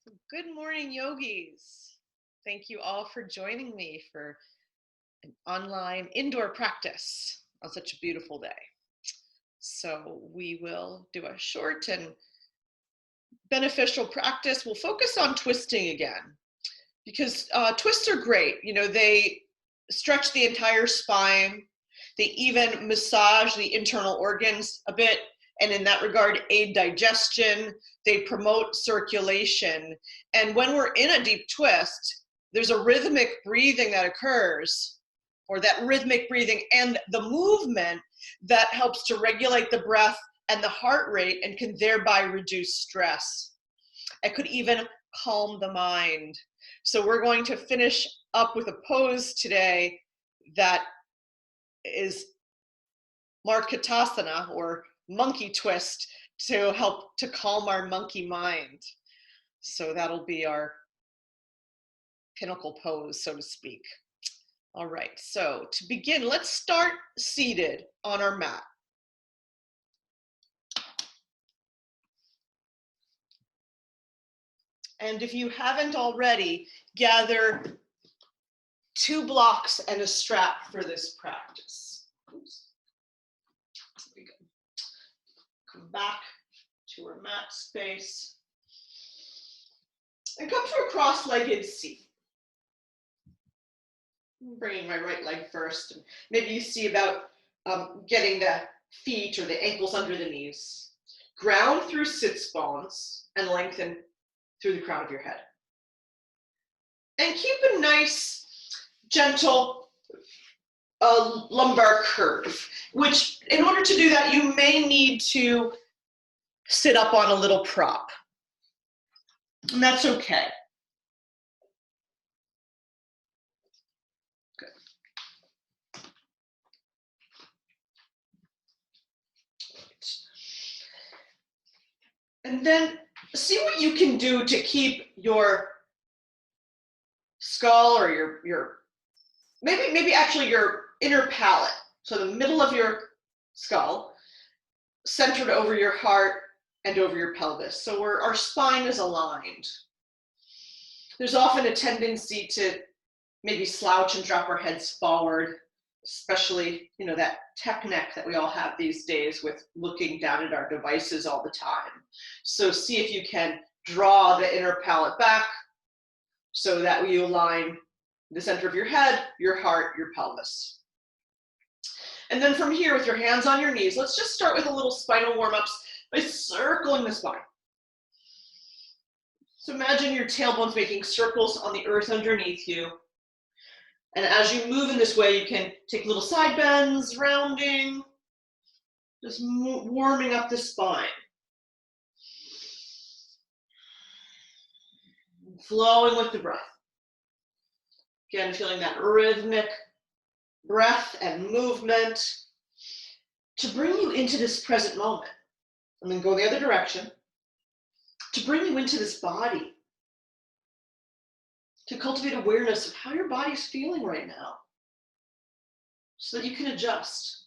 Good morning, yogis. Thank you all for joining me for an online indoor practice on such a beautiful day. So we will do a short and beneficial practice. We'll focus on twisting again because twists are great. You know, they stretch the entire spine. They even massage the internal organs a bit. And in that regard, aid digestion. They promote circulation. And when we're in a deep twist, there's a rhythmic breathing that occurs, or that rhythmic breathing and the movement that helps to regulate the breath and the heart rate and can thereby reduce stress. It could even calm the mind. So we're going to finish up with a pose today that is Markatasana, or monkey twist, to help to calm our monkey mind. So that'll be our pinnacle pose, so to speak. All right, so to begin, let's start seated on our mat. And if you haven't already, gather 2 blocks and a strap for this practice. Oops. There we go. Come back to our mat space and come to a cross-legged seat. I'm bringing my right leg first, and maybe you see about getting the feet or the ankles under the knees. Ground through sits bones and lengthen through the crown of your head. And keep a nice, gentle lumbar curve, which in order to do that, you may need to sit up on a little prop. And that's okay. Good. Right. And then see what you can do to keep your skull or your maybe actually your inner palate, so the middle of your skull, centered over your heart and over your pelvis. So our spine is aligned. There's often a tendency to maybe slouch and drop our heads forward, especially, you know, that tech neck that we all have these days with looking down at our devices all the time. So see if you can draw the inner palate back so that you align the center of your head, your heart, your pelvis. And then from here, with your hands on your knees, let's just start with a little spinal warm-ups by circling the spine. So imagine your tailbone's making circles on the earth underneath you. And as you move in this way, you can take little side bends, rounding, just warming up the spine. Flowing with the breath. Again, feeling that rhythmic breath and movement to bring you into this present moment. And then go the other direction to bring you into this body, to cultivate awareness of how your body's feeling right now so that you can adjust.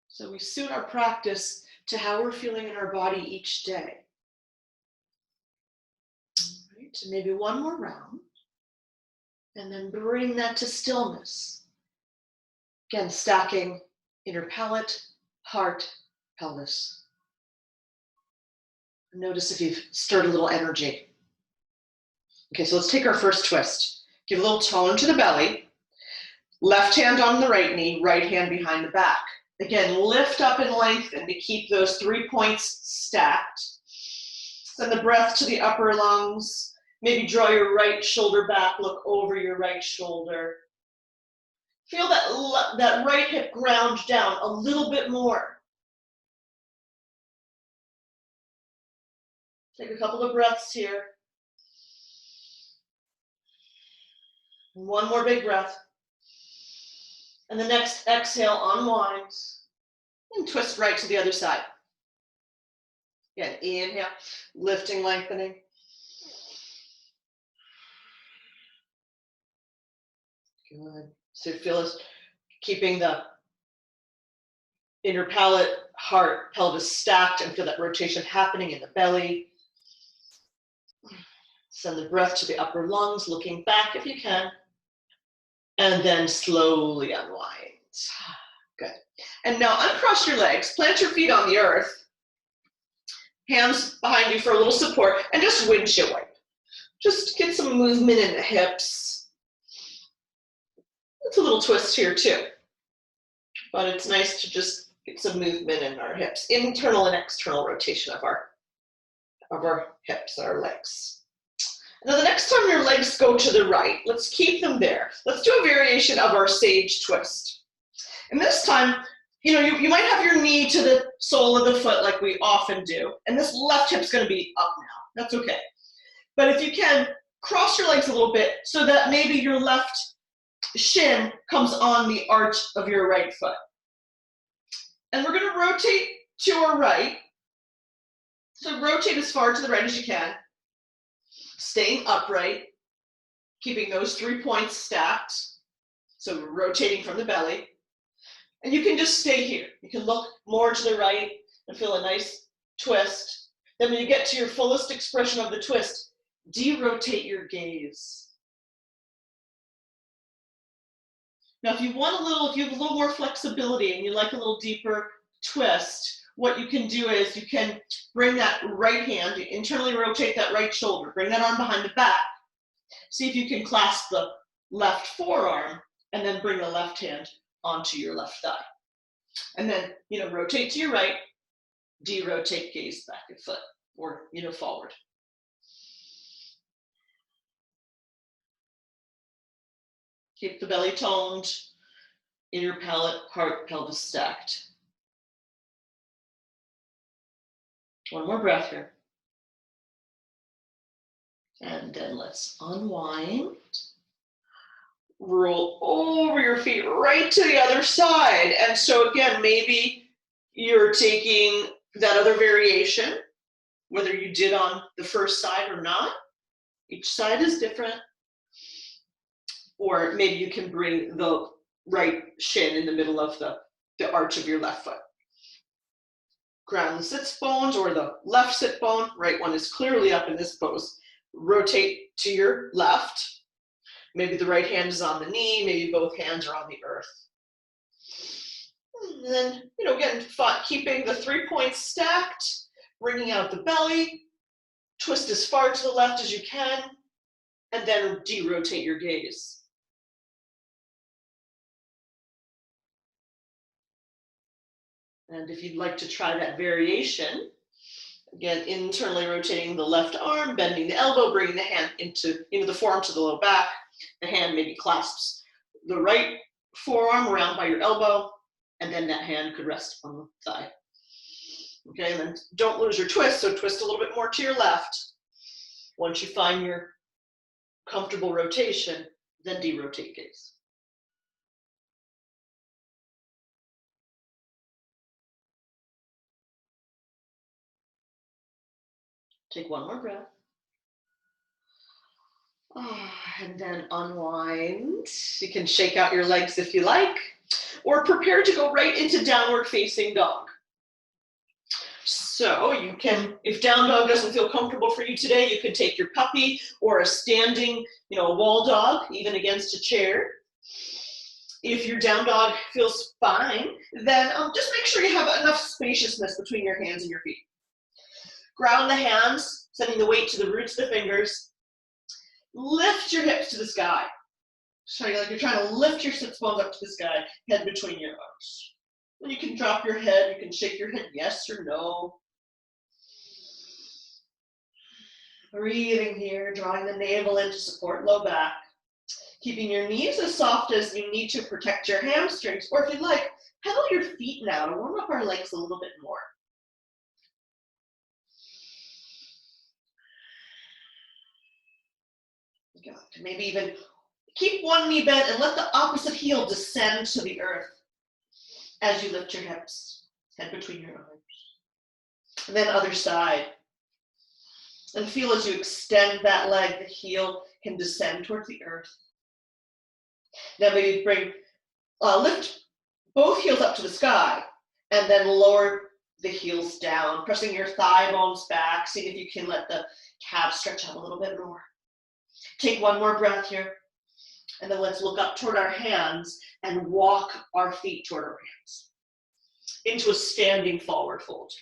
So we suit our practice to how we're feeling in our body each day. All right, so maybe one more round. And then bring that to stillness. Again, stacking inner palate, heart, pelvis. Notice if you've stirred a little energy. Okay, so let's take our first twist. Give a little tone to the belly. Left hand on the right knee, right hand behind the back. Again, lift up and lengthen to keep those 3 points stacked. Send the breath to the upper lungs. Maybe draw your right shoulder back, look over your right shoulder. Feel that right hip ground down a little bit more. Take a couple of breaths here. One more big breath. And the next exhale, unwind. And twist right to the other side. Again, inhale, lifting, lengthening. Good. So feel us keeping the inner palate, heart, pelvis stacked, and feel that rotation happening in the belly. Send the breath to the upper lungs, looking back if you can. And then slowly unwind. Good. And now uncross your legs, plant your feet on the earth, hands behind you for a little support, and just windshield wipe. Just get some movement in the hips. It's a little twist here too, but it's nice to just get some movement in our hips, internal and external rotation of our hips, our legs. Now the next time your legs go to the right, let's keep them there. Let's do a variation of our sage twist. And this time, you might have your knee to the sole of the foot like we often do, and this left hip's gonna be up now. That's okay. But if you can, cross your legs a little bit so that maybe your left shin comes on the arch of your right foot. And we're gonna rotate to our right. So rotate as far to the right as you can, staying upright, keeping those 3 points stacked. So we're rotating from the belly. And you can just stay here. You can look more to the right and feel a nice twist. Then when you get to your fullest expression of the twist, de-rotate your gaze. Now if you have a little more flexibility and you like a little deeper twist, what you can do is you can bring that right hand, you internally rotate that right shoulder, bring that arm behind the back. See if you can clasp the left forearm and then bring the left hand onto your left thigh. And then, rotate to your right, de-rotate, gaze back and foot, or, forward. Keep the belly toned, inner palate, heart, pelvis stacked. One more breath here. And then let's unwind. Roll over your feet right to the other side. And so again, maybe you're taking that other variation, whether you did on the first side or not. Each side is different. Or maybe you can bring the right shin in the middle of the arch of your left foot. Ground the sits bones or the left sit bone. Right one is clearly up in this pose. Rotate to your left. Maybe the right hand is on the knee, maybe both hands are on the earth. And then, again, keeping the 3 points stacked, bringing out the belly, twist as far to the left as you can, and then de-rotate your gaze. And if you'd like to try that variation, again, internally rotating the left arm, bending the elbow, bringing the hand into the forearm to the low back. The hand maybe clasps the right forearm around by your elbow, and then that hand could rest on the thigh. Okay, and then don't lose your twist, so twist a little bit more to your left. Once you find your comfortable rotation, then de-rotate gaze. Take one more breath. And then unwind. You can shake out your legs if you like, or prepare to go right into downward facing dog. So you can, if down dog doesn't feel comfortable for you today, you could take your puppy or a standing, a wall dog, even against a chair. If your down dog feels fine, then just make sure you have enough spaciousness between your hands and your feet. Ground the hands, sending the weight to the roots of the fingers. Lift your hips to the sky. So like you're trying to lift your sits bones up to the sky, head between your arms. And you can drop your head, you can shake your head yes or no. Breathing here, drawing the navel in to support low back. Keeping your knees as soft as you need to protect your hamstrings, or if you'd like, pedal your feet now to warm up our legs a little bit more. Maybe even keep one knee bent and let the opposite heel descend to the earth as you lift your hips, head between your arms. And then other side. And feel as you extend that leg, the heel can descend towards the earth. Now maybe lift both heels up to the sky and then lower the heels down, pressing your thigh bones back. See if you can let the calves stretch out a little bit more. Take one more breath here. And then let's look up toward our hands and walk our feet toward our hands into a standing forward fold.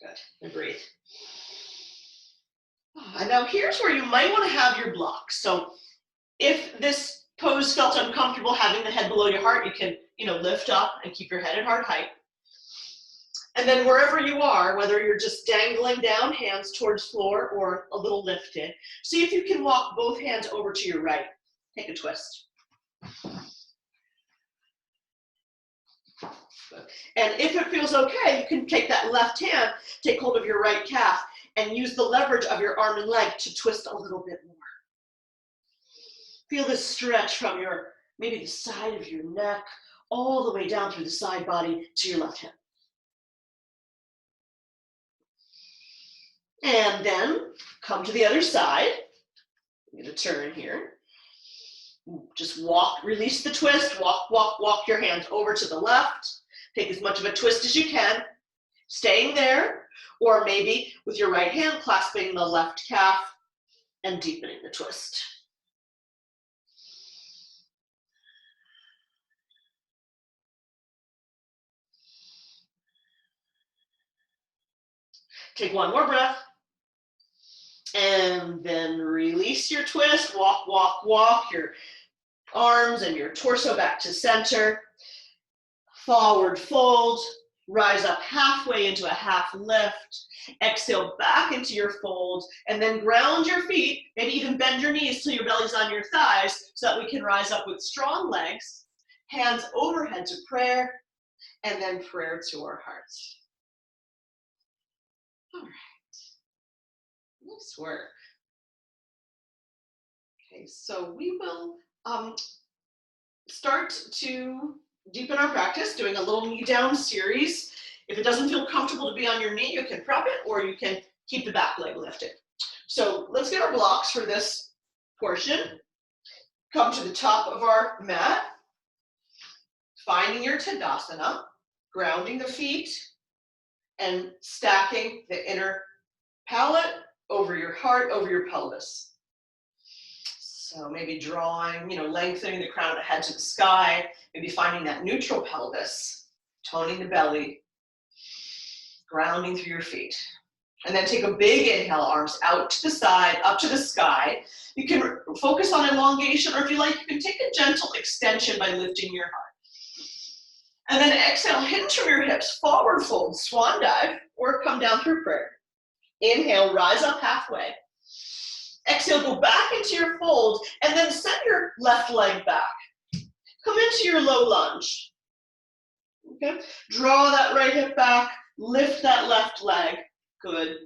Good, and breathe. And now here's where you might want to have your blocks. So if this pose felt uncomfortable, having the head below your heart, you can, lift up and keep your head at heart height. And then wherever you are, whether you're just dangling down, hands towards floor or a little lifted, see if you can walk both hands over to your right. Take a twist. And if it feels okay, you can take that left hand, take hold of your right calf, and use the leverage of your arm and leg to twist a little bit more. Feel this stretch from maybe the side of your neck, all the way down through the side body to your left hip. And then come to the other side. I'm going to turn here. Just walk, release the twist, walk your hands over to the left. Take as much of a twist as you can, staying there, or maybe with your right hand clasping the left calf and deepening the twist. Take one more breath. And then release your twist, walk your arms and your torso back to center. Forward fold, rise up halfway into a half lift. Exhale back into your fold, and then ground your feet, maybe even bend your knees till your belly's on your thighs so that we can rise up with strong legs, hands overhead to prayer, and then prayer to our hearts. All right. Nice work. Okay, so we will start to deepen our practice, doing a little knee down series. If it doesn't feel comfortable to be on your knee, you can prep it, or you can keep the back leg lifted. So let's get our blocks for this portion. Come to the top of our mat, finding your Tadasana, grounding the feet, and stacking the inner palate over your heart, over your pelvis. So maybe drawing, lengthening the crown of the head to the sky, maybe finding that neutral pelvis, toning the belly, grounding through your feet. And then take a big inhale, arms out to the side, up to the sky. You can focus on elongation, or if you like, you can take a gentle extension by lifting your heart. And then exhale, hinge from your hips, forward fold, swan dive, or come down through prayer. Inhale, rise up halfway. Exhale, go back into your fold, and then send your left leg back. Come into your low lunge. Okay? Draw that right hip back, lift that left leg. Good.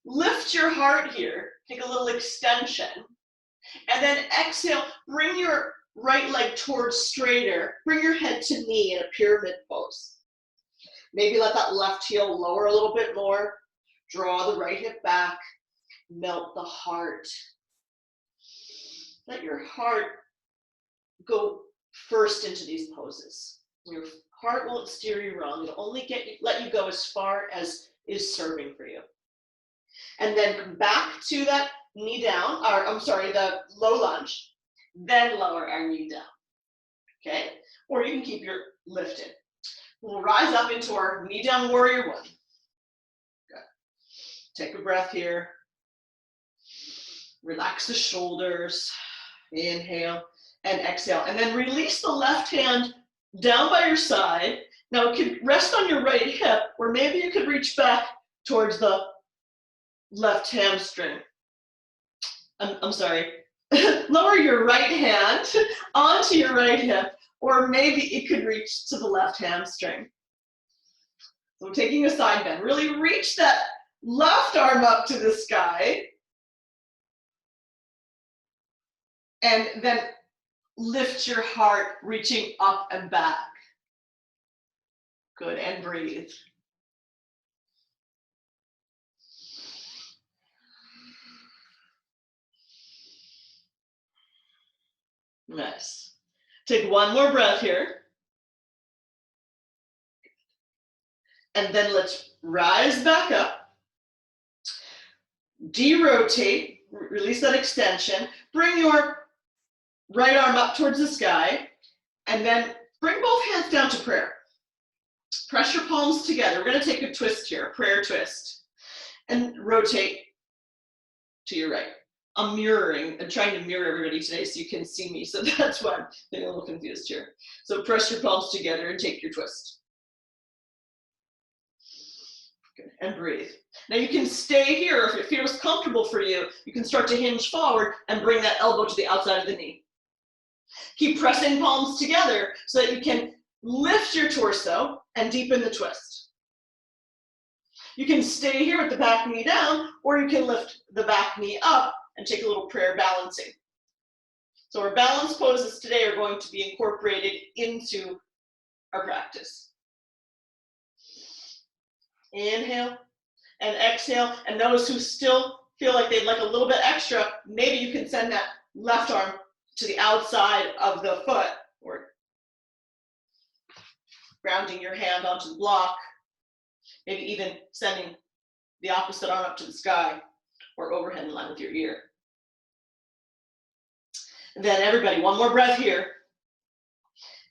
Lift your heart here. Take a little extension. And then exhale, bring your right leg towards straighter. Bring your head to knee in a pyramid pose. Maybe let that left heel lower a little bit more. Draw the right hip back. Melt the heart. Let your heart go first into these poses. Your heart won't steer you wrong. It'll only let you go as far as is serving for you. And then come back to that knee down, the low lunge, then lower our knee down. Okay? Or you can keep your lifted. We'll rise up into our knee down warrior one. Good. Take a breath here. Relax the shoulders. Inhale and exhale. And then release the left hand down by your side. Now it could rest on your right hip, or maybe you could reach back towards the left hamstring. I'm sorry. Lower your right hand onto your right hip, or maybe it could reach to the left hamstring. So taking a side bend, really reach that left arm up to the sky. And then lift your heart, reaching up and back. Good, and breathe. Nice. Take one more breath here. And then let's rise back up. De-rotate, release that extension. Bring your right arm up towards the sky. And then bring both hands down to prayer. Press your palms together. We're going to take a twist here, a prayer twist. And rotate to your right. I'm trying to mirror everybody today so you can see me. So that's why I'm getting a little confused here. So press your palms together and take your twist. Good. And breathe. Now you can stay here. If it feels comfortable for you, you can start to hinge forward and bring that elbow to the outside of the knee. Keep pressing palms together so that you can lift your torso and deepen the twist. You can stay here with the back knee down, or you can lift the back knee up and take a little prayer balancing. So our balance poses today are going to be incorporated into our practice. Inhale and exhale. And those who still feel like they'd like a little bit extra, maybe you can send that left arm to the outside of the foot, or grounding your hand onto the block, maybe even sending the opposite arm up to the sky or overhead in line with your ear. And then everybody, one more breath here.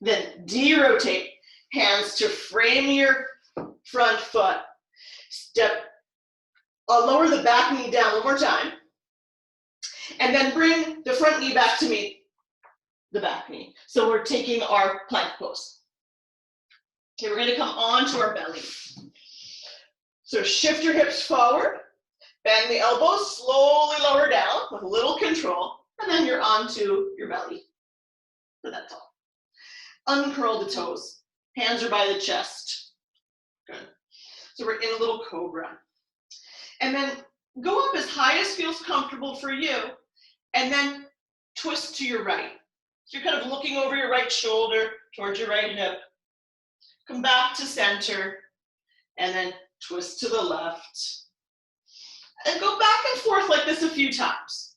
Then de-rotate, hands to frame your front foot. Lower the back knee down one more time. And then bring the front knee back to meet the back knee. So we're taking our plank pose. Okay, we're going to come onto our belly. So shift your hips forward, bend the elbows, slowly lower down with a little control, and then you're onto your belly. So that's all. Uncurl the toes. Hands are by the chest. Good. So we're in a little cobra. And then go up as high as feels comfortable for you, and then twist to your right. So you're kind of looking over your right shoulder towards your right hip. Come back to center, and then twist to the left. And go back and forth like this a few times.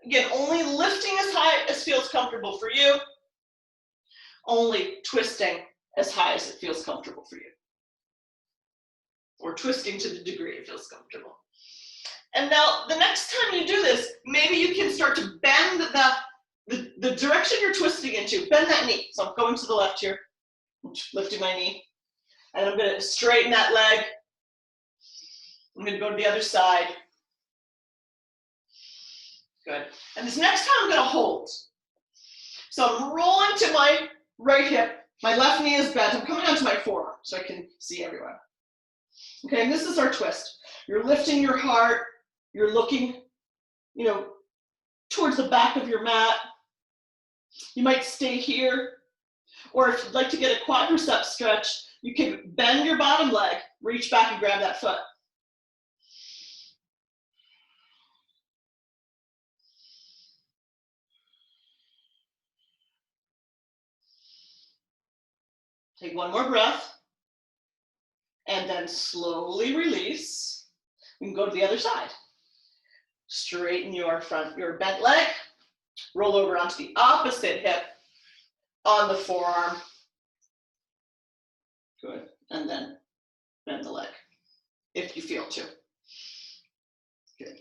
Again, only lifting as high as feels comfortable for you. Only twisting as high as it feels comfortable for you. Or twisting to the degree it feels comfortable. And now, the next time you do this, maybe you can start to bend the direction you're twisting into. Bend that knee. So I'm going to the left here, lifting my knee. And I'm going to straighten that leg. I'm going to go to the other side. Good. And this next time I'm going to hold. So I'm rolling to my right hip. My left knee is bent. I'm coming onto my forearm so I can see everyone. Okay, and this is our twist. You're lifting your heart. You're looking, towards the back of your mat. You might stay here. Or if you'd like to get a quadricep stretch, you can bend your bottom leg, reach back and grab that foot. Take one more breath. And then slowly release. We can go to the other side. Straighten your bent leg. Roll over onto the opposite hip on the forearm. Good. And then bend the leg if you feel to. Good.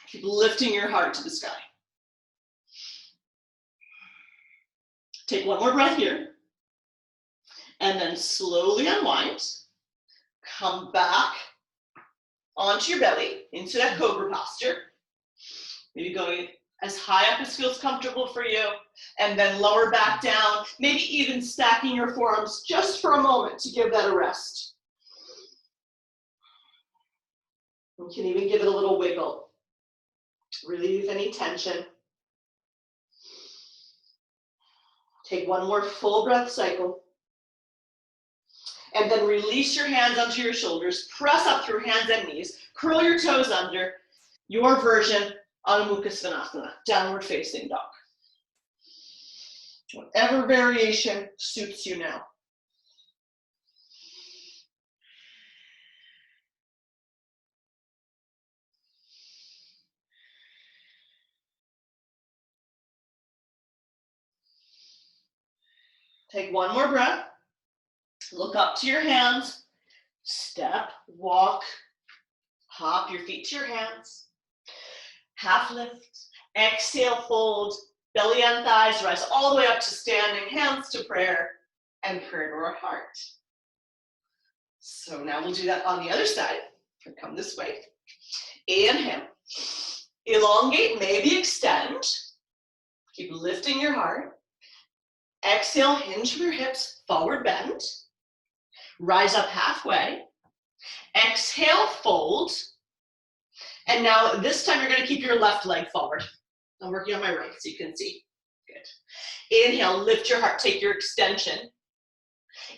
Keep lifting your heart to the sky. Take one more breath here. And then slowly unwind. Come back onto your belly, into that cobra posture. Maybe going as high up as feels comfortable for you, and then lower back down, maybe even stacking your forearms just for a moment to give that a rest. You can even give it a little wiggle. Relieve any tension. Take one more full breath cycle. And then release your hands onto your shoulders. Press up through hands and knees. Curl your toes under. Your version, Adho Mukha Svanasana, downward facing dog. Whatever variation suits you now. Take one more breath. Look up to your hands. Step, walk, hop your feet to your hands. Half lift. Exhale, fold. Belly and thighs rise all the way up to standing. Hands to prayer and prayer to our heart. So now we'll do that on the other side. Come this way. Inhale. Elongate, maybe extend. Keep lifting your heart. Exhale, hinge from your hips, forward bend. Rise up halfway. Exhale, fold. And now this time you're going to keep your left leg forward. I'm working on my right so you can see. Good. Inhale, lift your heart, take your extension.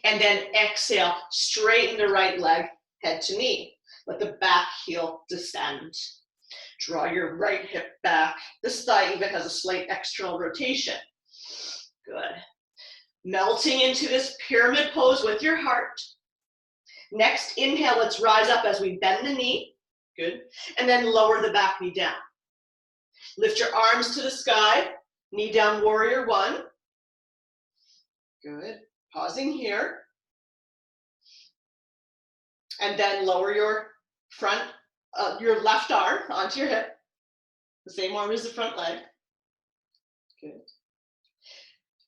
And then exhale, straighten the right leg, head to knee. Let the back heel descend. Draw your right hip back. This thigh even has a slight external rotation. Good. Melting into this pyramid pose with your heart. Next, inhale, let's rise up as we bend the knee. Good. And then lower the back knee down. Lift your arms to the sky. Knee down, warrior one. Good. Pausing here. And then lower your your left arm onto your hip. The same arm as the front leg. Good.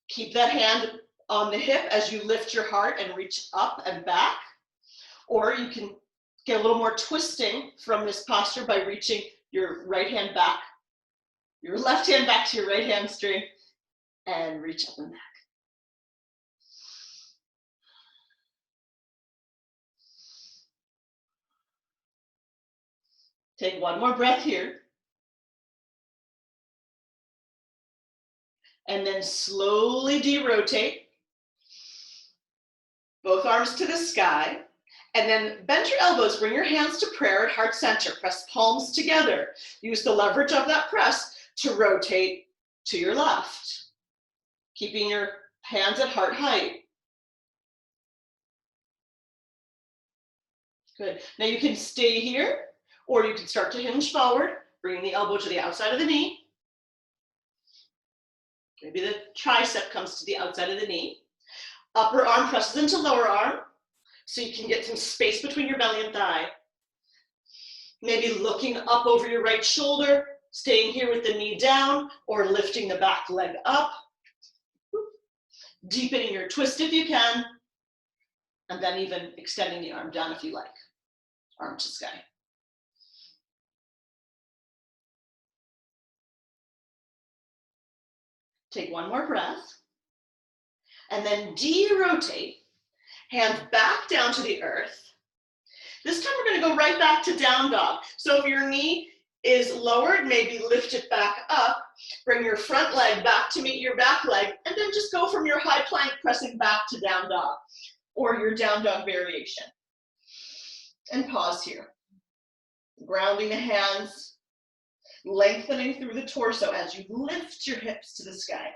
Keep that hand on the hip as you lift your heart and reach up and back. Or you can get a little more twisting from this posture by reaching your right hand back, your left hand back to your right hamstring, and reach up and back. Take one more breath here. And then slowly derotate. Both arms to the sky. And then bend your elbows, bring your hands to prayer at heart center. Press palms together. Use the leverage of that press to rotate to your left. Keeping your hands at heart height. Good. Now you can stay here, or you can start to hinge forward, bringing the elbow to the outside of the knee. Maybe the tricep comes to the outside of the knee. Upper arm presses into lower arm, so you can get some space between your belly and thigh. Maybe looking up over your right shoulder, staying here with the knee down, or lifting the back leg up. Deepening your twist if you can, and then even extending the arm down if you like. Arm to sky. Take one more breath, and then derotate. Hands back down to the earth. This time we're going to go right back to down dog. So if your knee is lowered, maybe lift it back up. Bring your front leg back to meet your back leg, and then just go from your high plank pressing back to down dog, or your down dog variation. And pause here. Grounding the hands, lengthening through the torso as you lift your hips to the sky.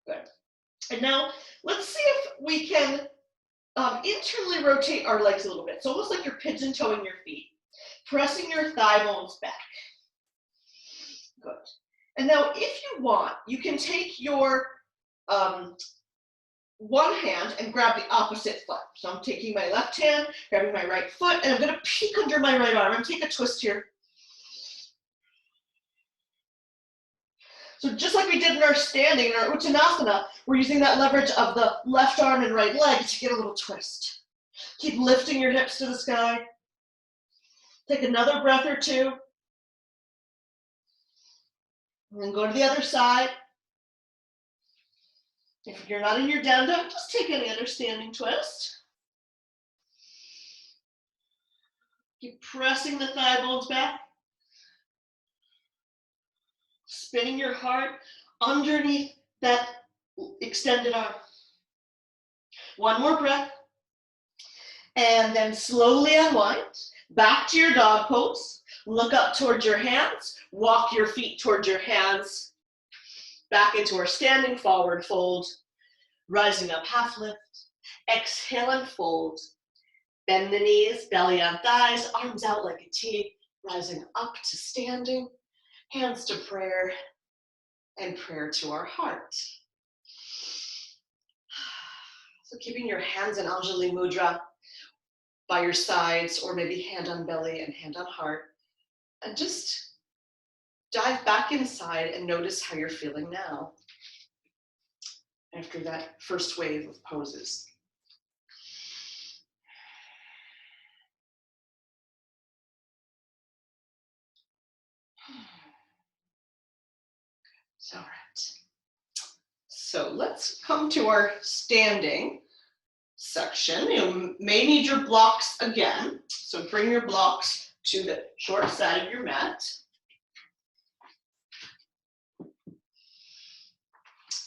Good. And now let's see if we can internally rotate our legs a little bit. So almost like you're pigeon toeing your feet, pressing your thigh bones back. Good. And now if you want, you can take your one hand and grab the opposite foot. So I'm taking my left hand, grabbing my right foot, and I'm going to peek under my right arm and take a twist here. So just like we did in our standing, in our Uttanasana, we're using that leverage of the left arm and right leg to get a little twist. Keep lifting your hips to the sky. Take another breath or two. And then go to the other side. If you're not in your down dog, just take any other standing twist. Keep pressing the thigh bones back. Spinning your heart underneath that extended arm. One more breath. And then slowly unwind. Back to your dog pose. Look up towards your hands. Walk your feet towards your hands. Back into our standing forward fold. Rising up, half lift. Exhale and fold. Bend the knees, belly on thighs, arms out like a T. Rising up to standing. Hands to prayer, and prayer to our heart. So keeping your hands in Anjali Mudra by your sides, or maybe hand on belly and hand on heart. And just dive back inside and notice how you're feeling now after that first wave of poses. All right. So let's come to our standing section. You may need your blocks again. So bring your blocks to the short side of your mat.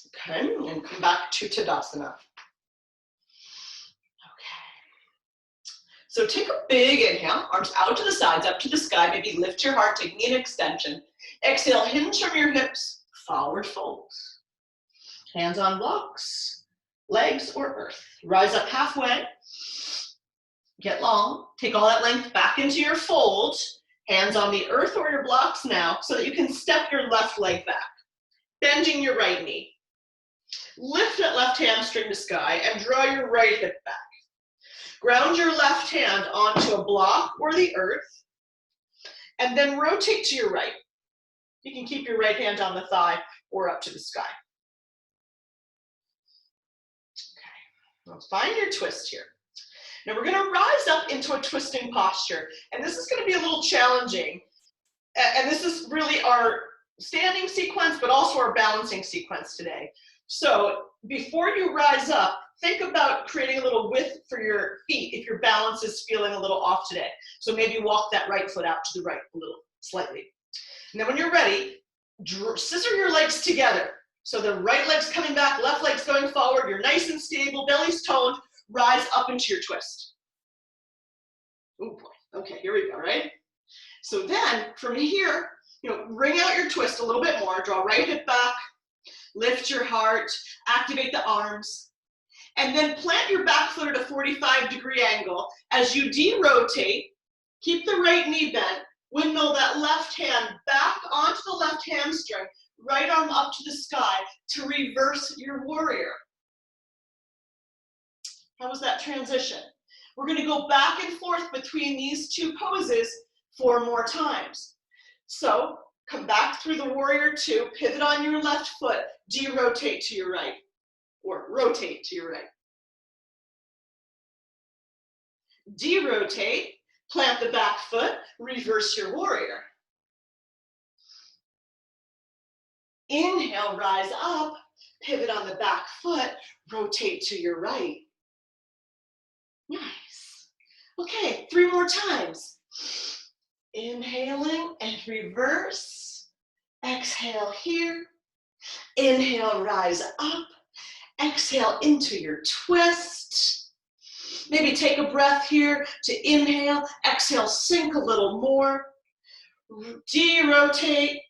Okay, and come back to Tadasana. Okay. So take a big inhale, arms out to the sides, up to the sky. Maybe lift your heart, taking an extension. Exhale, hinge from your hips, forward fold. Hands on blocks, legs or earth. Rise up halfway, get long, take all that length back into your fold, hands on the earth or your blocks now, so that you can step your left leg back, bending your right knee. Lift that left hamstring to sky and draw your right hip back. Ground your left hand onto a block or the earth, and then rotate to your right. You can keep your right hand on the thigh or up to the sky. Let's find your twist here. Now we're going to rise up into a twisting posture, and this is going to be a little challenging. And this is really our standing sequence, but also our balancing sequence today. So before you rise up, think about creating a little width for your feet if your balance is feeling a little off today. So maybe walk that right foot out to the right a little, slightly. And then when you're ready, scissor your legs together. So the right leg's coming back, left leg's going forward, you're nice and stable, belly's toned, rise up into your twist. Oh boy, okay, here we go, right? So then, from here, ring out your twist a little bit more, draw right hip back, lift your heart, activate the arms, and then plant your back foot at a 45-degree angle. As you de-rotate, keep the right knee bent, windmill that left hand back onto the left hamstring, right arm up to the sky to reverse your warrior. How was that transition? We're going to go back and forth between these two poses 4 more times. So come back through the warrior 2, pivot on your left foot, de-rotate to your right, or rotate to your right. De-rotate, plant the back foot, reverse your warrior. Inhale, rise up, pivot on the back foot, rotate to your right. Nice. Okay, 3 more times. Inhaling and reverse. Exhale here. Inhale, rise up. Exhale into your twist. Maybe take a breath here to inhale. Exhale, sink a little more. De-rotate.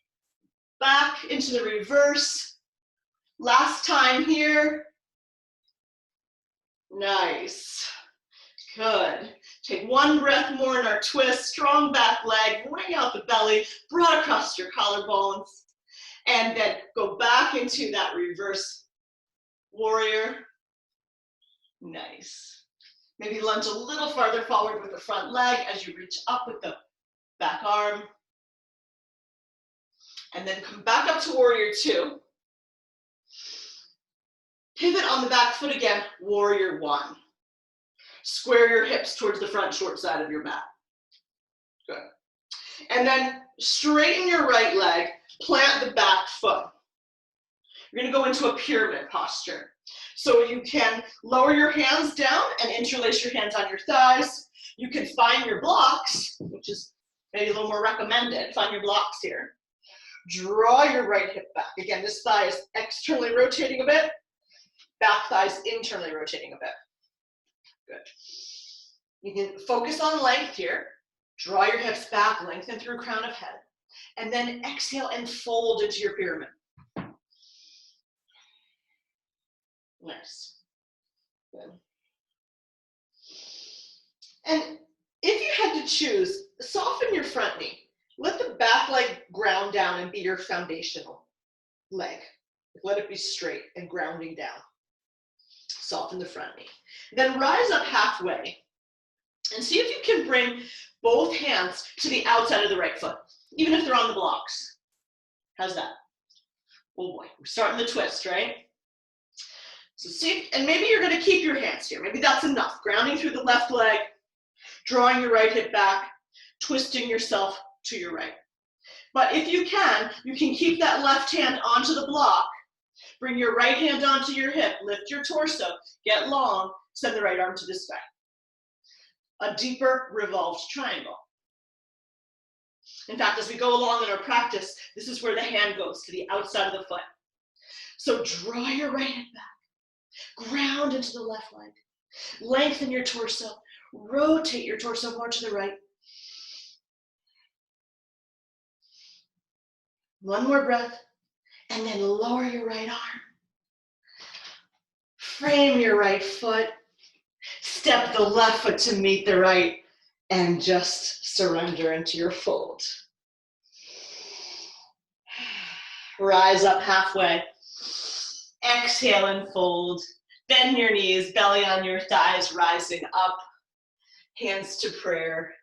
Back into the reverse. Last time here. Nice. Good. Take 1 breath more in our twist. Strong back leg. Ring out the belly. Broad across your collarbones. And then go back into that reverse warrior. Nice. Maybe lunge a little farther forward with the front leg as you reach up with the back arm. And then come back up to warrior 2. Pivot on the back foot again, warrior 1. Square your hips towards the front short side of your mat. Good. And then straighten your right leg, plant the back foot. You're going to go into a pyramid posture. So you can lower your hands down and interlace your hands on your thighs. You can find your blocks, which is maybe a little more recommended. Find your blocks here. Draw your right hip back. Again, this thigh is externally rotating a bit. Back thigh is internally rotating a bit. Good. You can focus on length here. Draw your hips back, lengthen through crown of head. And then exhale and fold into your pyramid. Nice. Good. And if you had to choose, soften your front knee. Let the back leg ground down and be your foundational leg. Let it be straight and grounding down. Soften the front knee. Then rise up halfway and see if you can bring both hands to the outside of the right foot, even if they're on the blocks. How's that? Oh boy, we're starting the twist, right? So see, and maybe you're going to keep your hands here. Maybe that's enough. Grounding through the left leg, drawing your right hip back, twisting yourself to your right. But if you can keep that left hand onto the block, bring your right hand onto your hip, lift your torso, get long, send the right arm to the sky. A deeper revolved triangle. In fact, as we go along in our practice, this is where the hand goes, to the outside of the foot. So draw your right hip back, ground into the left leg, lengthen your torso, rotate your torso more to the right. One more breath, and then lower your right arm. Frame your right foot, step the left foot to meet the right, and just surrender into your fold. Rise up halfway. Exhale and fold. Bend your knees, belly on your thighs, rising up. Hands to prayer,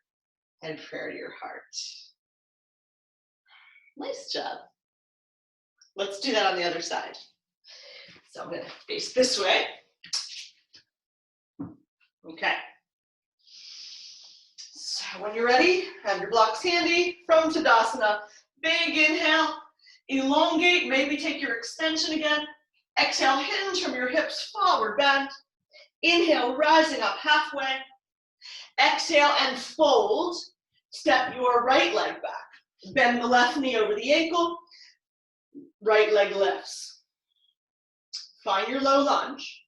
and prayer to your heart. Nice job. Let's do that on the other side. So I'm going to face this way. Okay. So when you're ready, have your blocks handy. From Tadasana, big inhale, elongate, maybe take your extension again. Exhale, hinge from your hips, forward bend. Inhale, rising up halfway. Exhale and fold. Step your right leg back. Bend the left knee over the ankle. Right leg lifts. Find your low lunge.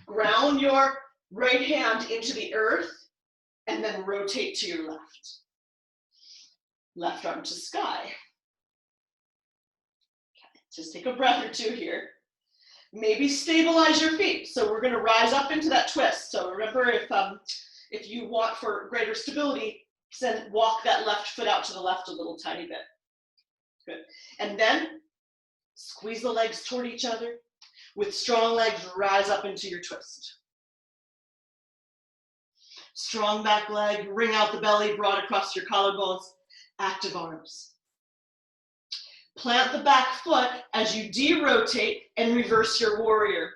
Ground your right hand into the earth and then rotate to your left. Left arm to sky. Okay, just take a breath or two here. Maybe stabilize your feet. So we're going to rise up into that twist. So remember, if you want for greater stability, then walk that left foot out to the left a little tiny bit. Good. And then squeeze the legs toward each other. With strong legs, rise up into your twist. Strong back leg, ring out the belly, broad across your collarbones, active arms. Plant the back foot as you de-rotate and reverse your warrior.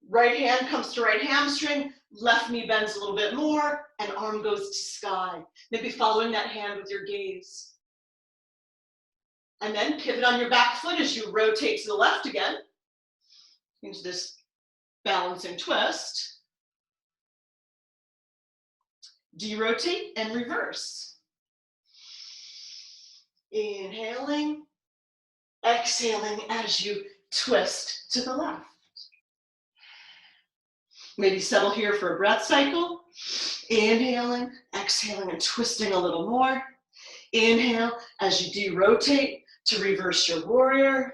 Right hand comes to right hamstring, left knee bends a little bit more, and arm goes to sky. Maybe following that hand with your gaze. And then pivot on your back foot as you rotate to the left again, into this balancing twist. De-rotate and reverse. Inhaling, exhaling as you twist to the left. Maybe settle here for a breath cycle. Inhaling, exhaling, and twisting a little more. Inhale as you de-rotate to reverse your warrior.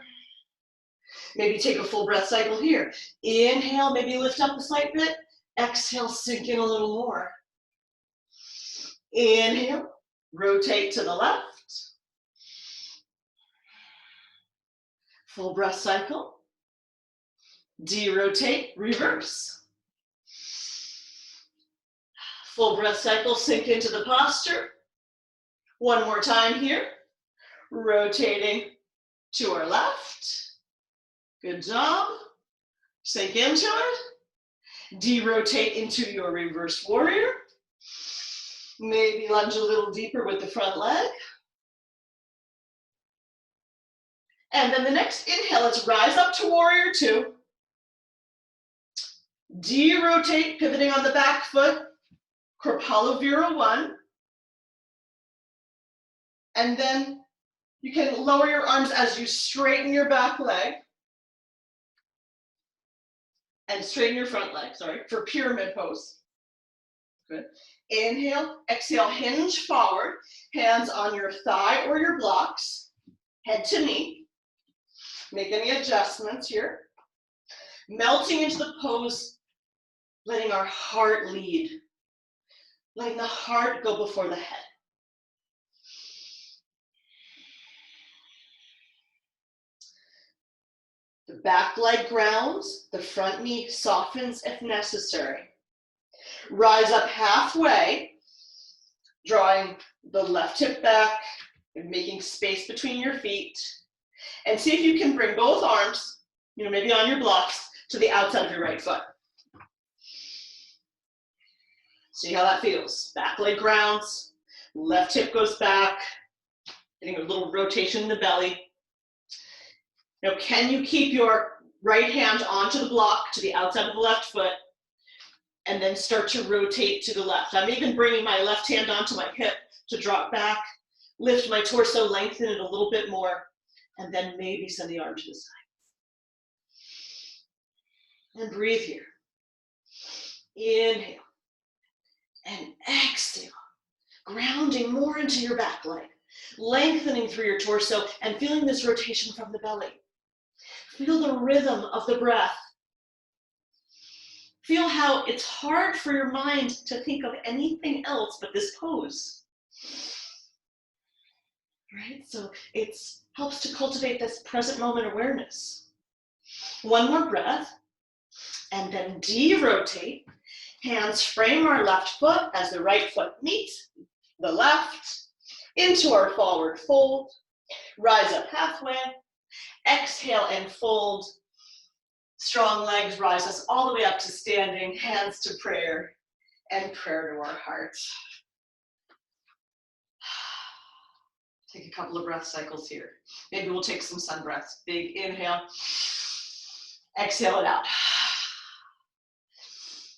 Maybe take a full breath cycle here. Inhale, maybe lift up a slight bit. Exhale, sink in a little more. Inhale, rotate to the left. Full breath cycle. De-rotate, reverse. Full breath cycle, sink into the posture. One more time here. Rotating to our left. Good job. Sink into it. De-rotate into your reverse warrior. Maybe lunge a little deeper with the front leg. And then the next inhale, let's rise up to warrior two. De-rotate, pivoting on the back foot. Kripalu one. And then you can lower your arms as you straighten your back leg. And straighten your front leg, sorry, for pyramid pose. Good. Inhale, exhale, hinge forward. Hands on your thigh or your blocks. Head to knee. Make any adjustments here. Melting into the pose, letting our heart lead. Letting the heart go before the head. The back leg grounds, the front knee softens if necessary. Rise up halfway, drawing the left hip back and making space between your feet. And see if you can bring both arms, maybe on your blocks, to the outside of your right foot. See how that feels. Back leg grounds, left hip goes back, getting a little rotation in the belly. Now, can you keep your right hand onto the block to the outside of the left foot and then start to rotate to the left? I'm even bringing my left hand onto my hip to drop back, lift my torso, lengthen it a little bit more, and then maybe send the arm to the side. And breathe here. Inhale and exhale, grounding more into your back leg, lengthening through your torso and feeling this rotation from the belly. Feel the rhythm of the breath. Feel how it's hard for your mind to think of anything else but this pose. Right? So it helps to cultivate this present moment awareness. One more breath, and then de-rotate. Hands frame our left foot as the right foot meets the left into our forward fold. Rise up halfway. Exhale and fold. Strong legs rise us all the way up to standing, hands to prayer, and prayer to our heart. Take a couple of breath cycles here. Maybe we'll take some sun breaths. Big inhale. Exhale it out.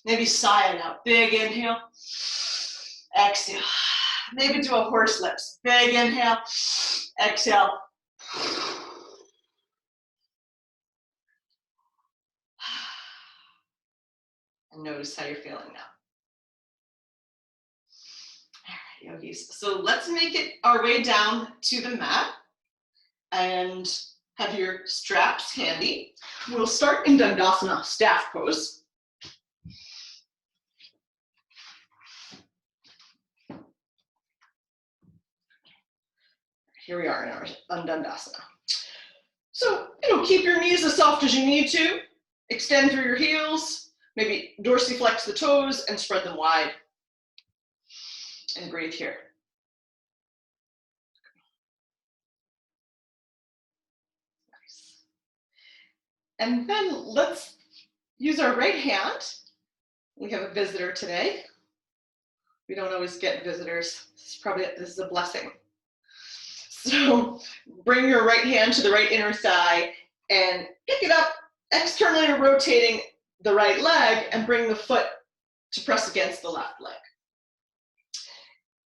Maybe sigh it out. Big inhale. Exhale. Maybe do a horse lips. Big inhale. Exhale. And notice how you're feeling now. All right, yogis. So let's make it our way down to the mat and have your straps handy. We'll start in Dandasana, staff pose. Here we are in our Dandasana. So, keep your knees as soft as you need to. Extend through your heels. Maybe dorsiflex the toes and spread them wide. And breathe here. Nice. And then let's use our right hand. We have a visitor today. We don't always get visitors. This is a blessing. So bring your right hand to the right inner thigh and pick it up, externally rotating the right leg, and bring the foot to press against the left leg.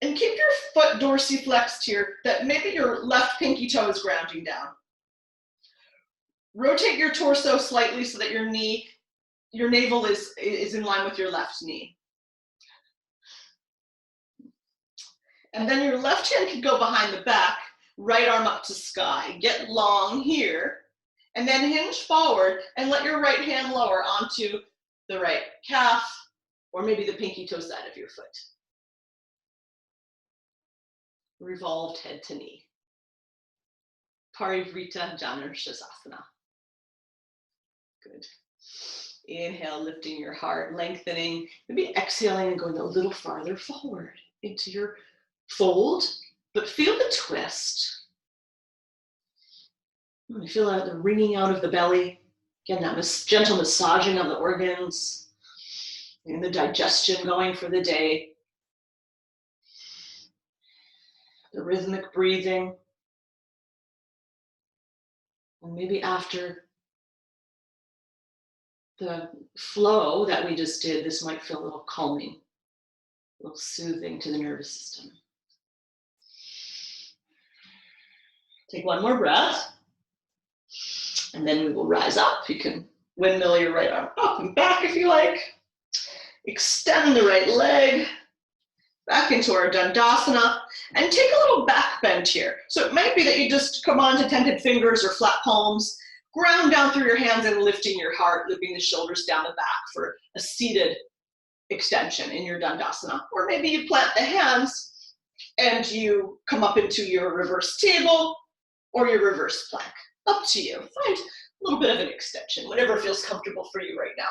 And keep your foot dorsiflexed here, that maybe your left pinky toe is grounding down. Rotate your torso slightly so that your navel is in line with your left knee. And then your left hand can go behind the back, right arm up to sky. Get long here, and then hinge forward and let your right hand lower onto the right calf, or maybe the pinky toe side of your foot. Revolved head to knee. Parivrita Janurshasana. Good. Inhale, lifting your heart, lengthening, maybe exhaling and going a little farther forward into your fold, but feel the twist. You feel the wringing out of the belly. Again, that gentle massaging of the organs and the digestion going for the day. The rhythmic breathing. And maybe after the flow that we just did, this might feel a little calming, a little soothing to the nervous system. Take one more breath, and then we will rise up. You can windmill your right arm up and back if you like. Extend the right leg back into our Dandasana, and take a little back bend here. So it might be that you just come on to tented fingers or flat palms, ground down through your hands and lifting your heart, looping the shoulders down the back for a seated extension in your Dandasana. Or maybe you plant the hands and you come up into your reverse table or your reverse plank. Up to you. Find little bit of an extension, whatever feels comfortable for you right now.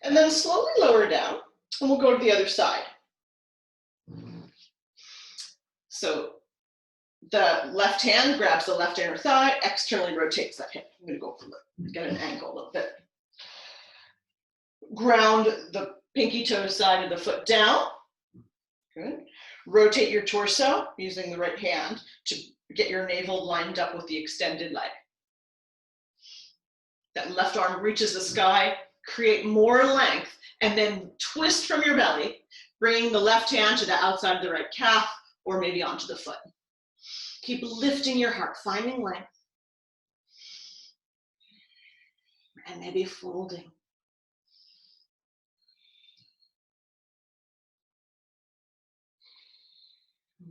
And then slowly lower down, and we'll go to the other side. So the left hand grabs the left inner thigh, externally rotates that hip. I'm going to go for get an angle a little bit. Ground the pinky toe side of the foot down. Good. Rotate your torso using the right hand to get your navel lined up with the extended leg. That left arm reaches the sky, create more length, and then twist from your belly, bringing the left hand to the outside of the right calf or maybe onto the foot. Keep lifting your heart, finding length, and maybe folding.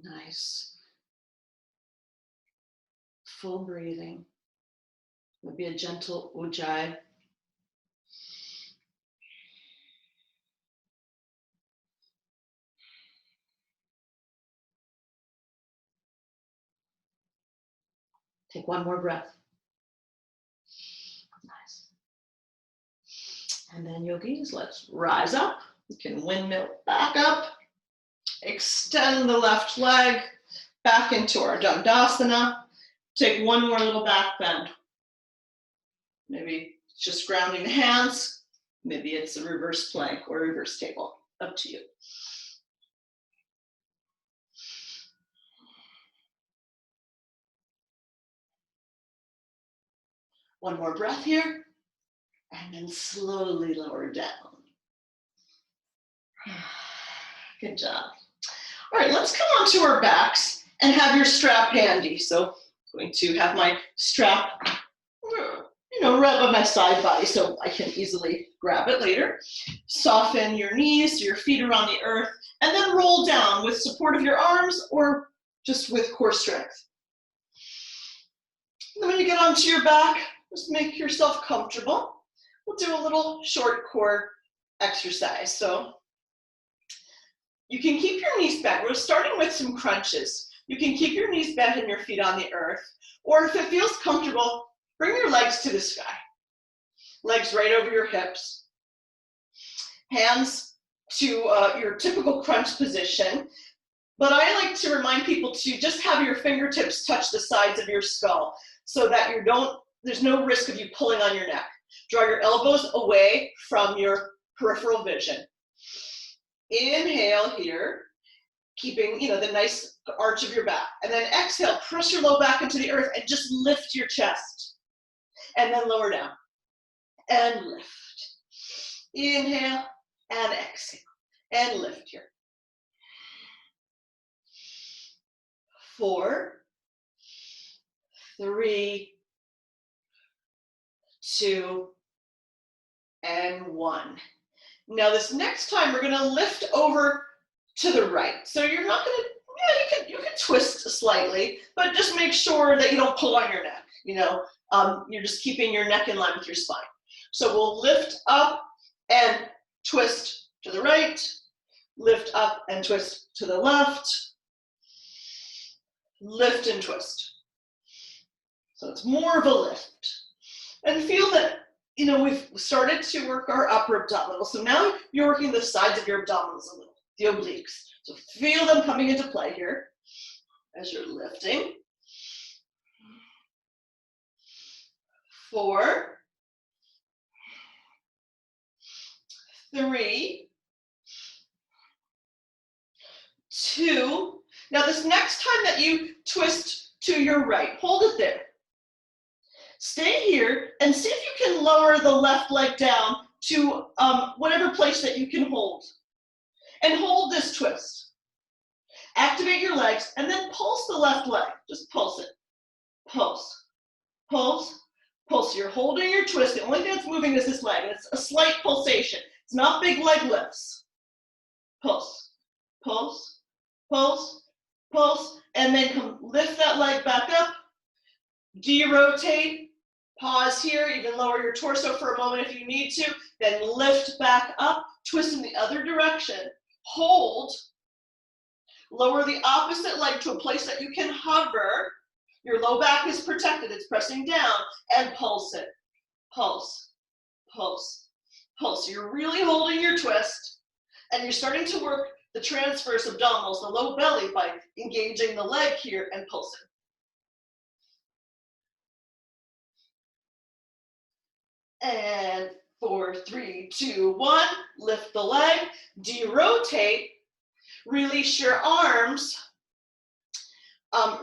Nice. Full breathing. Maybe a gentle ujjayi. Take one more breath. Nice. And then yogis, let's rise up. You can windmill back up. Extend the left leg back into our Dandasana. Take one more little back bend. Maybe just grounding the hands. Maybe it's a reverse plank or reverse table. Up to you. One more breath here. And then slowly lower down. Good job. All right, let's come onto our backs and have your strap handy. So I'm going to have my strap, right by my side body so I can easily grab it later. Soften your knees, your feet around the earth, and then roll down with support of your arms or just with core strength. And then when you get onto your back, just make yourself comfortable. We'll do a little short core exercise. So you can keep your knees bent. We're starting with some crunches. You can keep your knees bent and your feet on the earth. Or if it feels comfortable, bring your legs to the sky. Legs right over your hips. Hands to your typical crunch position. But I like to remind people to just have your fingertips touch the sides of your skull so that there's no risk of you pulling on your neck. Draw your elbows away from your peripheral vision. Inhale here, keeping the nice arch of your back. And then exhale, press your low back into the earth and just lift your chest. And then lower down. And lift. Inhale and exhale. And lift here. 4, 3, 2, and 1. Now this next time we're going to lift over to the right. So you're not going to, you can twist slightly, but just make sure that you don't pull on your neck. You're just keeping your neck in line with your spine. So we'll lift up and twist to the right, lift up and twist to the left, lift and twist. So it's more of a lift. And feel that, we've started to work our upper abdominals. So now you're working the sides of your abdominals a little, the obliques. So feel them coming into play here as you're lifting. 4, 3, 2. Now this next time that you twist to your right, hold it there. Stay here and see if you can lower the left leg down to whatever place that you can hold. And hold this twist. Activate your legs and then pulse the left leg. Just pulse it. Pulse. Pulse. Pulse. You're holding your twist. The only thing that's moving is this leg. It's a slight pulsation. It's not big leg lifts. Pulse. Pulse. Pulse. Pulse. And then lift that leg back up. De-rotate. Pause here, even lower your torso for a moment if you need to, then lift back up, twist in the other direction, hold, lower the opposite leg to a place that you can hover. Your low back is protected, it's pressing down, and pulse it. Pulse, pulse, pulse. So you're really holding your twist, and you're starting to work the transverse abdominals, the low belly, by engaging the leg here and pulsing. And 4, 3, 2, 1, lift the leg, derotate, release your arms,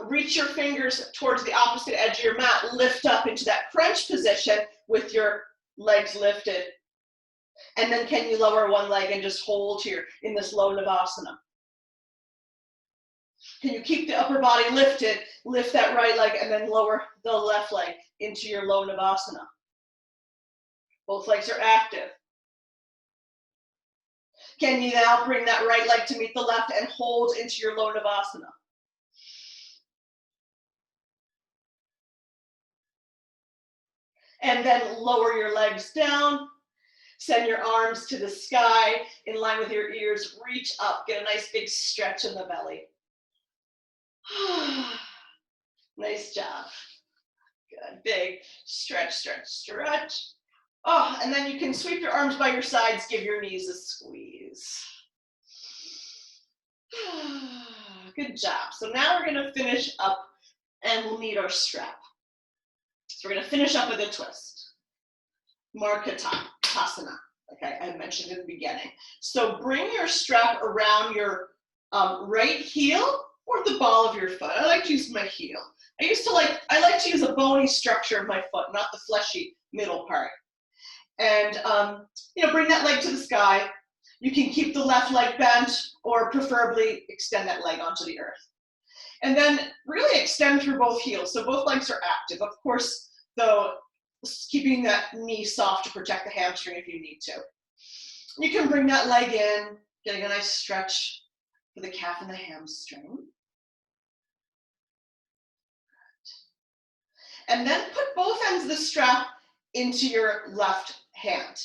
reach your fingers towards the opposite edge of your mat, lift up into that crunch position with your legs lifted. And then can you lower one leg and just hold here in this low Navasana? Can you keep the upper body lifted, lift that right leg, and then lower the left leg into your low Navasana? Both legs are active. Can you now bring that right leg to meet the left and hold into your low Navasana? And then lower your legs down, send your arms to the sky in line with your ears, reach up, get a nice big stretch in the belly. Nice job. Good, big stretch, stretch, stretch. Oh, and then you can sweep your arms by your sides, give your knees a squeeze. Good job. So now we're gonna finish up and we'll need our strap. So we're gonna finish up with a twist. Markatasana, okay, I mentioned in the beginning. So bring your strap around your right heel or the ball of your foot. I like to use my heel. I like to use a bony structure of my foot, not the fleshy middle part. And bring that leg to the sky. You can keep the left leg bent or preferably extend that leg onto the earth. And then really extend through both heels. So both legs are active. Of course, though, keeping that knee soft to protect the hamstring if you need to. You can bring that leg in, getting a nice stretch for the calf and the hamstring. And then put both ends of the strap into your left hand.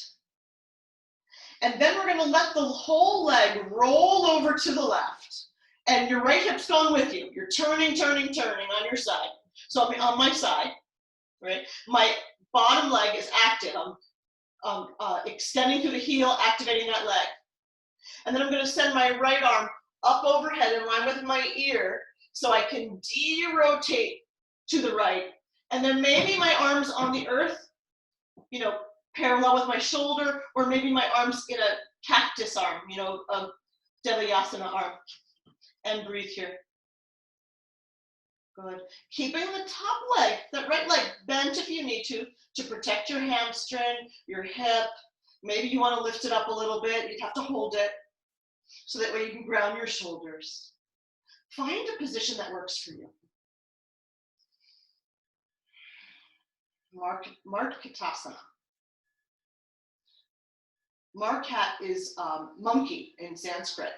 And then we're gonna let the whole leg roll over to the left. And your right hip's going with you. You're turning, turning, turning on your side. So I'm on my side, right? My bottom leg is active. I'm extending through the heel, activating that leg. And then I'm gonna send my right arm up overhead in line with my ear so I can de-rotate to the right. And then maybe my arms on the earth, parallel with my shoulder, or maybe my arms in a cactus arm, a Devayasana arm. And breathe here. Good. Keeping the top leg, that right leg, bent if you need to protect your hamstring, your hip. Maybe you want to lift it up a little bit. You'd have to hold it so that way you can ground your shoulders. Find a position that works for you. Markatasana. Markat is monkey in Sanskrit.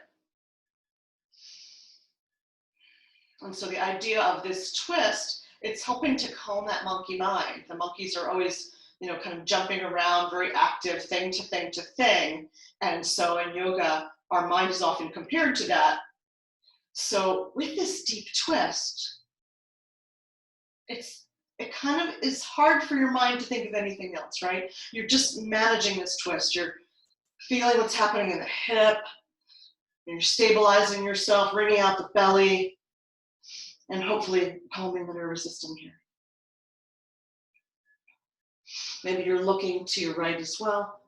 And so the idea of this twist, it's helping to calm that monkey mind. The monkeys are always, kind of jumping around, very active, thing to thing to thing. And so in yoga, our mind is often compared to that. So with this deep twist, it kind of is hard for your mind to think of anything else, right? You're just managing this twist. You're feeling what's happening in the hip. You're stabilizing yourself, wringing out the belly, and hopefully calming the nervous system here. Maybe you're looking to your right as well.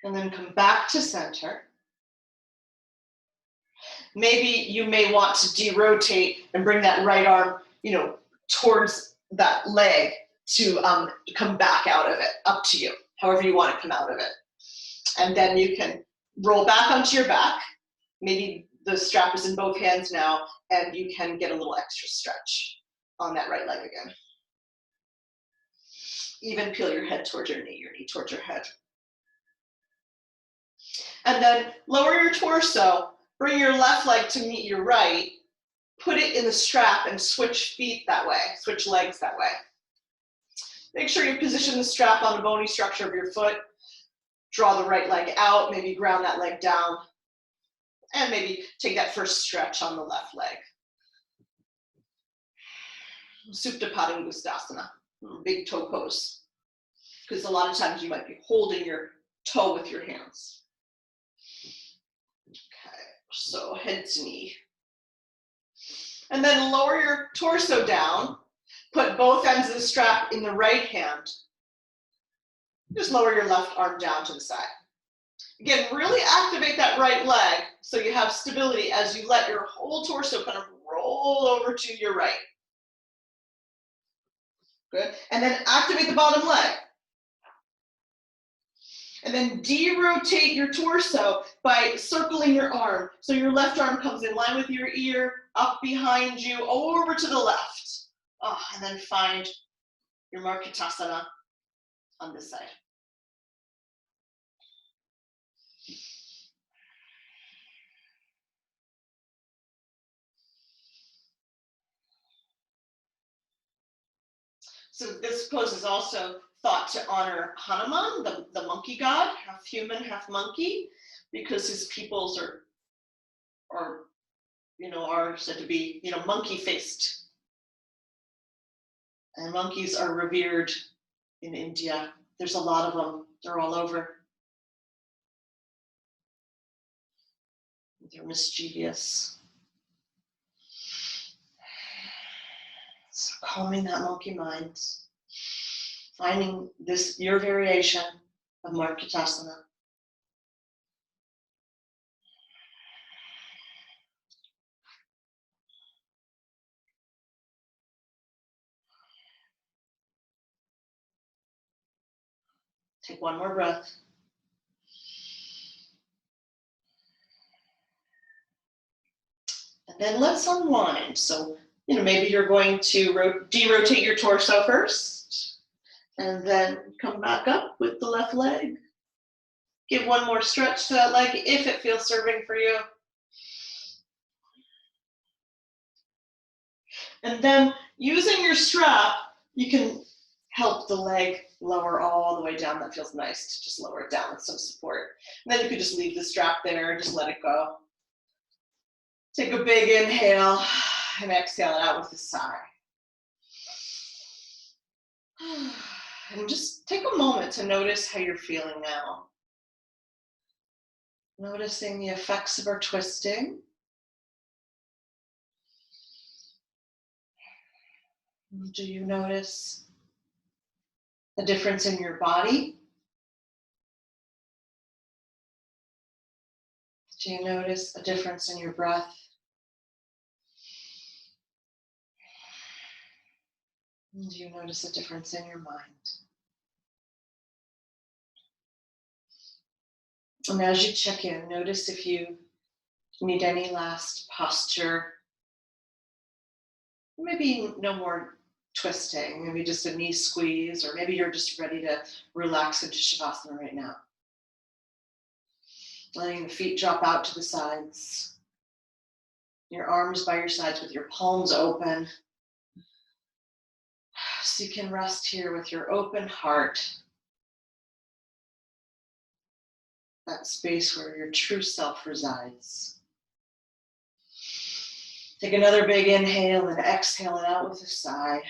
And then come back to center. Maybe you may want to de-rotate and bring that right arm, towards that leg to come back out of it, up to you, however you want to come out of it. And then you can roll back onto your back. Maybe the strap is in both hands now, and you can get a little extra stretch on that right leg again. Even peel your head towards your knee towards your head. And then lower your torso, bring your left leg to meet your right, put it in the strap and switch feet that way, switch legs that way. Make sure you position the strap on the bony structure of your foot. Draw the right leg out, maybe ground that leg down, and maybe take that first stretch on the left leg. Supta Padangusthasana, big toe pose. Because a lot of times you might be holding your toe with your hands. Okay, so head to knee. And then lower your torso down. Put both ends of the strap in the right hand. Just lower your left arm down to the side. Again, really activate that right leg so you have stability as you let your whole torso kind of roll over to your right. Good. And then activate the bottom leg. And then de-rotate your torso by circling your arm. So your left arm comes in line with your ear, up behind you, over to the left. Oh, and then find your Markatasana on this side. So this pose is also thought to honor Hanuman, the monkey god, half human, half monkey, because his pupils are said to be, monkey-faced. And monkeys are revered in India. There's a lot of them. They're all over. They're mischievous. So calming that monkey mind. Finding your variation of Markatasana. Take one more breath. And then let's unwind. So, maybe you're going to de-rotate your torso first, and then come back up with the left leg. Give one more stretch to that leg if it feels serving for you. And then using your strap, you can help the leg lower all the way down. That feels nice to just lower it down with some support. And then you could just leave the strap there and just let it go. Take a big inhale and exhale it out with a sigh. And just take a moment to notice how you're feeling now. Noticing the effects of our twisting. Do you notice a difference in your body? Do you notice a difference in your breath? Do you notice a difference in your mind? And as you check in, notice if you need any last posture. Maybe no more twisting, maybe just a knee squeeze, or maybe you're just ready to relax into Shavasana right now. Letting the feet drop out to the sides. Your arms by your sides with your palms open. So you can rest here with your open heart. That space where your true self resides. Take another big inhale and exhale it out with a sigh.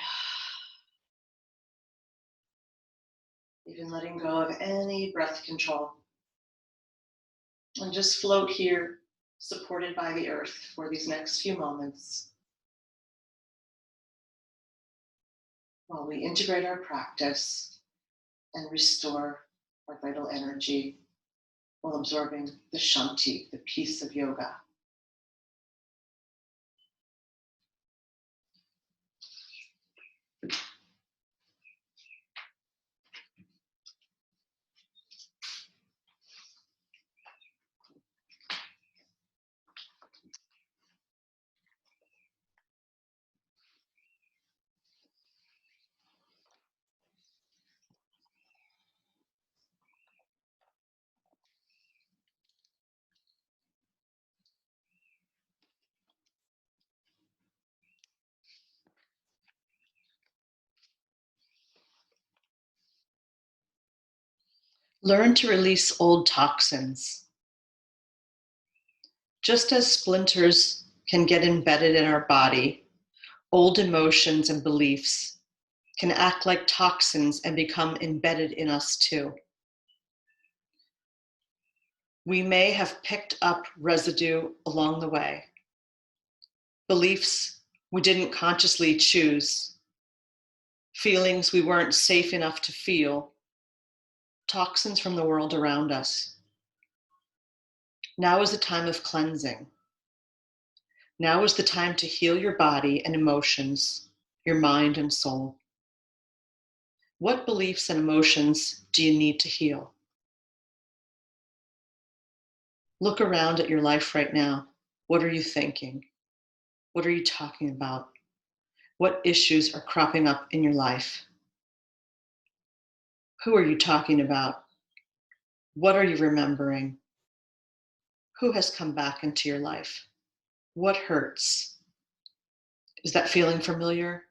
Even letting go of any breath control. And just float here, supported by the earth for these next few moments. While we integrate our practice and restore our vital energy while absorbing the Shanti, the peace of yoga. Learn to release old toxins. Just as splinters can get embedded in our body, old emotions and beliefs can act like toxins and become embedded in us too. We may have picked up residue along the way, beliefs we didn't consciously choose, feelings we weren't safe enough to feel, toxins from the world around us. Now is the time of cleansing. Now is the time to heal your body and emotions, your mind and soul. What beliefs and emotions do you need to heal? Look around at your life right now. What are you thinking? What are you talking about? What issues are cropping up in your life? Who are you talking about? What are you remembering? Who has come back into your life? What hurts? Is that feeling familiar?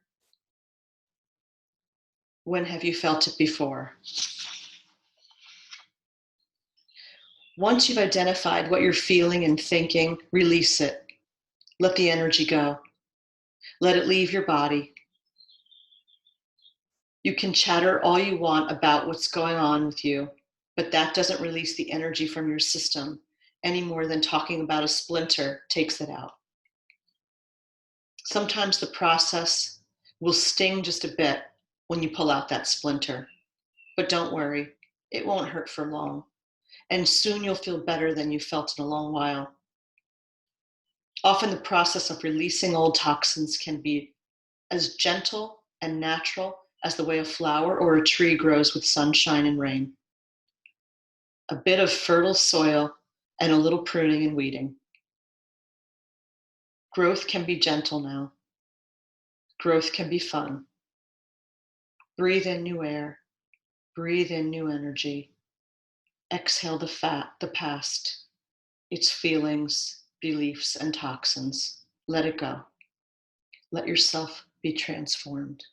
When have you felt it before? Once you've identified what you're feeling and thinking, release it. Let the energy go. Let it leave your body. You can chatter all you want about what's going on with you, but that doesn't release the energy from your system any more than talking about a splinter takes it out. Sometimes the process will sting just a bit when you pull out that splinter, but don't worry, it won't hurt for long. And soon you'll feel better than you felt in a long while. Often the process of releasing old toxins can be as gentle and natural as the way a flower or a tree grows with sunshine and rain. A bit of fertile soil and a little pruning and weeding. Growth can be gentle now. Growth can be fun. Breathe in new air. Breathe in new energy. Exhale the past, its feelings, beliefs, and toxins. Let it go. Let yourself be transformed.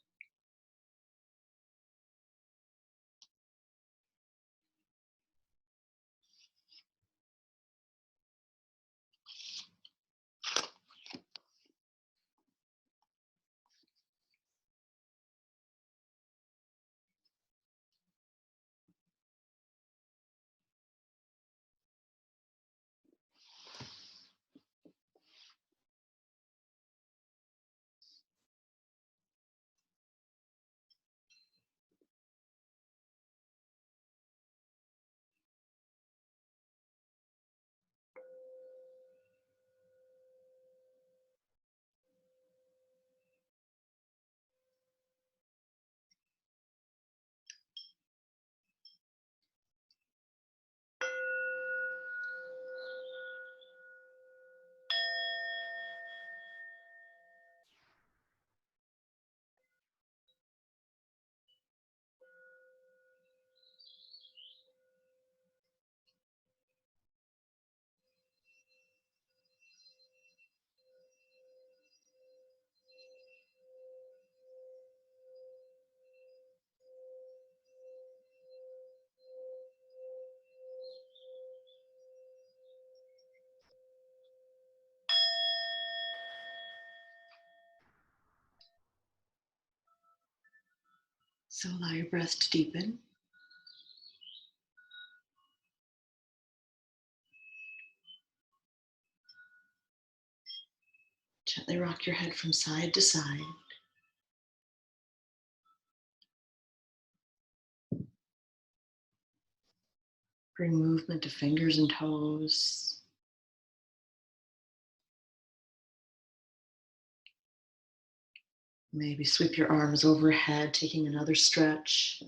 So allow your breath to deepen. Gently rock your head from side to side. Bring movement to fingers and toes. Maybe sweep your arms overhead, taking another stretch.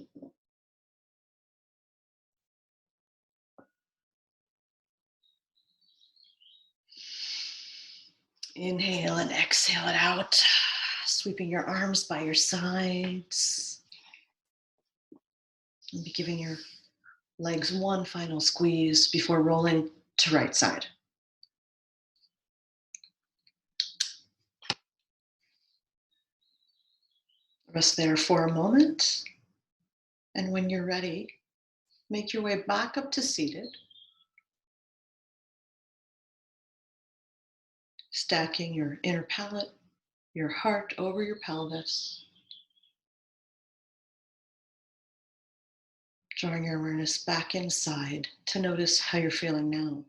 Inhale and exhale it out, sweeping your arms by your sides. And be giving your legs one final squeeze before rolling to right side. Rest there for a moment. And when you're ready, Make your way back up to seated, stacking your inner palate, your heart over your pelvis, drawing your awareness back inside to notice how you're feeling now.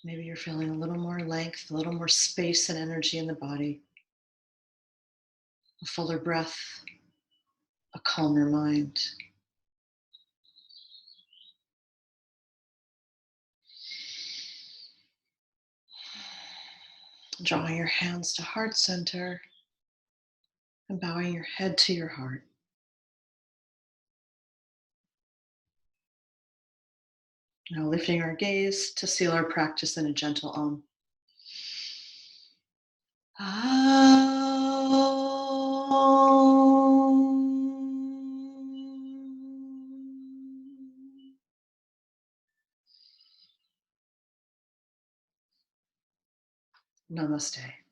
Maybe you're feeling a little more length, a little more space and energy in the body, a fuller breath, a calmer mind. Drawing your hands to heart center and bowing your head to your heart. Now lifting our gaze to seal our practice in a gentle Om. Namaste.